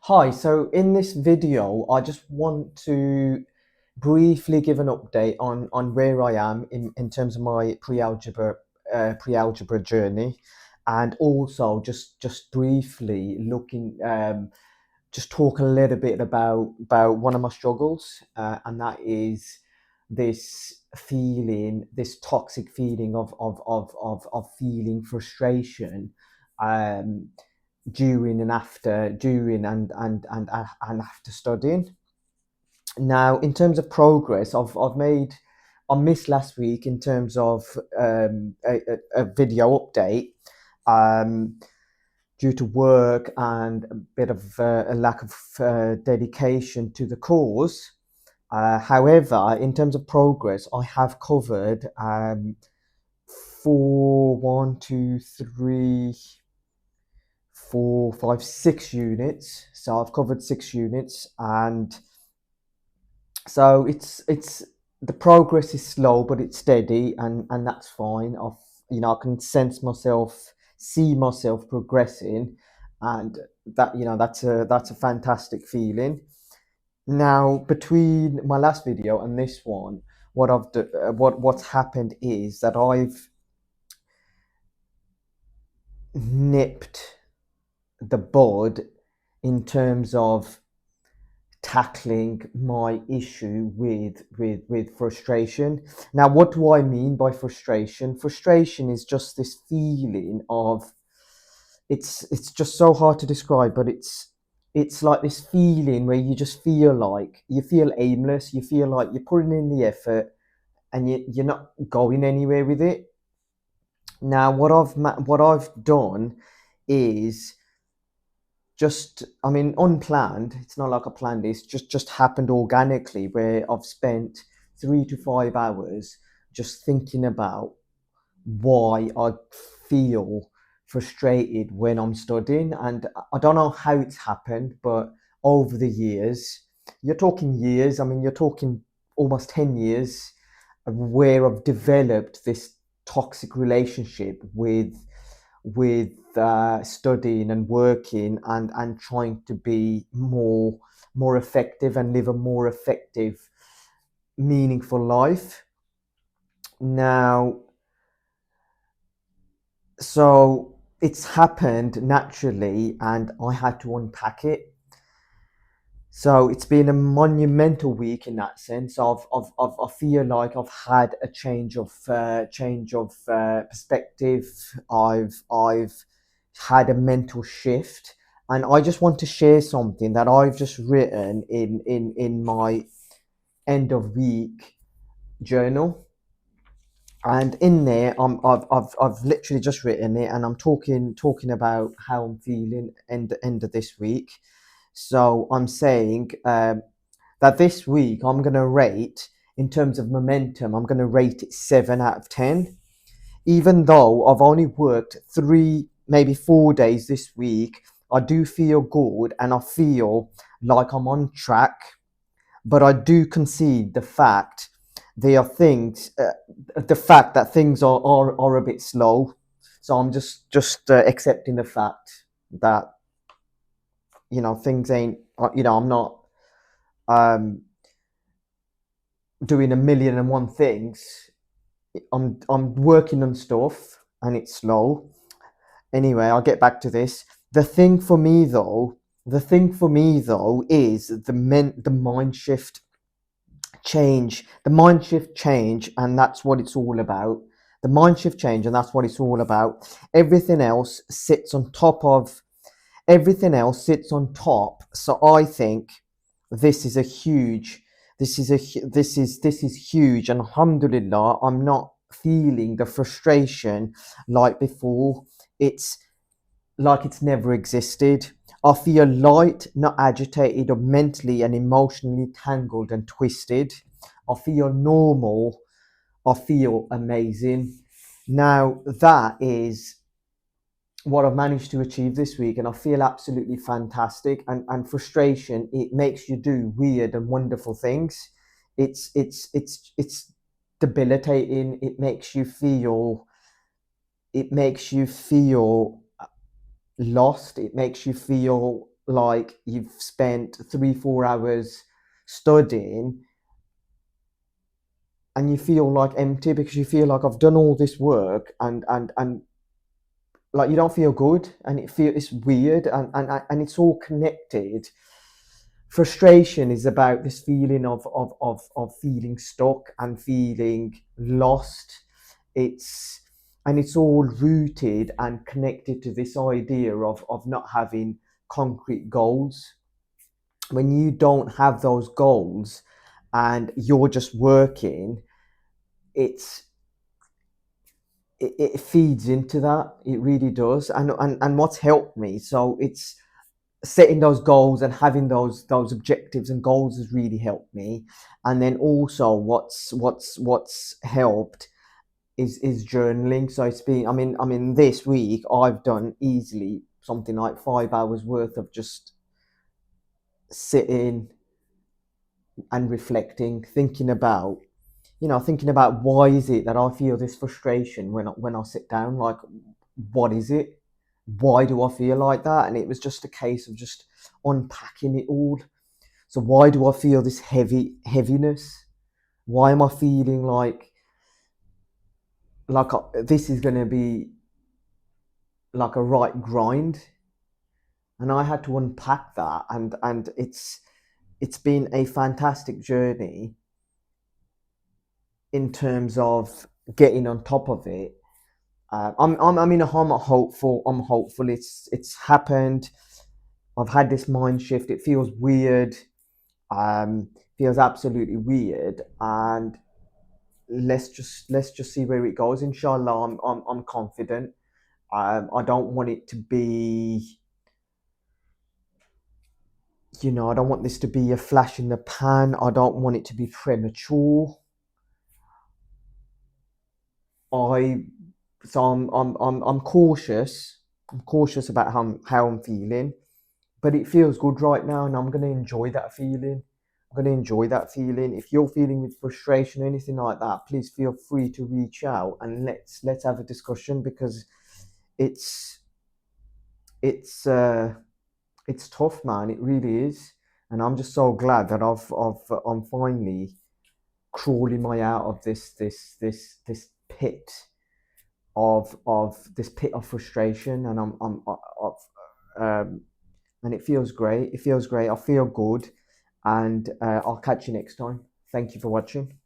Hi, so in this video, I just want to briefly give an update on where I am in terms of my pre-algebra journey, and also just briefly just talk a little bit about one of my struggles, and that is this toxic feeling of feeling frustration, um, during and after studying. Now, in terms of progress, I missed last week in terms of a video update, um, due to work and a bit of a lack of dedication to the cause. However, in terms of progress, I have covered four, one, two, three, 6 units. So I've covered 6 units, and so it's the progress is slow, but it's steady, and that's fine. I can see myself progressing, and that's a fantastic feeling. Now, between my last video and this one, what's happened is that I've nipped the bud in terms of tackling my issue with frustration. Now, what do I mean by frustration? Frustration is just this feeling of, it's just so hard to describe, but it's like this feeling where you just feel like you feel aimless, you feel like you're putting in the effort and you're not going anywhere with it. Now, what I've done is just, I mean, unplanned. It's not like I planned this. Just happened organically, where I've spent 3 to 5 hours just thinking about why I feel frustrated when I'm studying, and I don't know how it's happened, but over the years, you're talking years. I mean, you're talking almost 10 years, where I've developed this toxic relationship with studying and working, and trying to be more effective and live a more effective, meaningful life. Now, so it's happened naturally, and I had to unpack it. So it's been a monumental week in that sense. I feel like I've had a change of perspective. I've had a mental shift, and I just want to share something that I've just written in my end of week journal. And in there, I've literally just written it, and I'm talking about how I'm feeling end of this week. So I'm saying, that this week I'm going to rate, in terms of momentum, I'm going to rate it 7 out of 10. Even though I've only worked 3, maybe 4 days this week, I do feel good and I feel like I'm on track. But I do concede there are things, the fact that things are a bit slow. So I'm just accepting the fact that, things ain't, I'm not um, doing a million and one things. I'm working on stuff, and it's slow. Anyway, I'll get back to this. The thing for me though, is the mind shift change, and that's what it's all about. The mind shift change, and that's what it's all about. Everything else sits on top of everything else sits on top. So I think this is a huge this is huge, and alhamdulillah, I'm not feeling the frustration like before. It's like it's never existed. I feel light, not agitated or mentally and emotionally tangled and twisted. I feel normal. I feel amazing. Now, that is what I've managed to achieve this week, and I feel absolutely fantastic. And frustration, it makes you do weird and wonderful things. It's debilitating. It makes you feel lost. It makes you feel like you've spent 3-4 hours studying and you feel like empty because you feel like I've done all this work and like you don't feel good and it's weird and it's all connected. Frustration is about this feeling of feeling stuck and feeling lost. It's and it's all rooted and connected to this idea of not having concrete goals. When you don't have those goals and you're just working, it's it feeds into that. It really does. And what's helped me, so it's setting those goals and having those objectives and goals has really helped me. And then also what's helped is journaling. So it's been, I mean this week I've done easily something like 5 hours worth of just sitting and reflecting, thinking about why is it that I feel this frustration when I sit down. Like, what is it? Why do I feel like that? And it was just a case of just unpacking it all. So why do I feel this heaviness? Why am I feeling this is going to be like a right grind? And I had to unpack that, and it's been a fantastic journey in terms of getting on top of it. I'm hopeful. I'm hopeful. It's happened. I've had this mind shift. It feels weird. Um, Feels absolutely weird. And let's just see where it goes. Inshallah, I'm confident. I don't want it to be. I don't want this to be a flash in the pan. I don't want it to be premature. I so I'm cautious. I'm cautious about how I'm feeling, but it feels good right now, and I'm gonna enjoy that feeling. I'm gonna enjoy that feeling. If you're feeling with frustration or anything like that, please feel free to reach out and let's have a discussion, because it's it's uh it's tough, man. It really is, and I'm just so glad that I'm finally crawling my out of this pit of frustration, and um, and it feels great. It feels great. I feel good, and I'll catch you next time. Thank you for watching.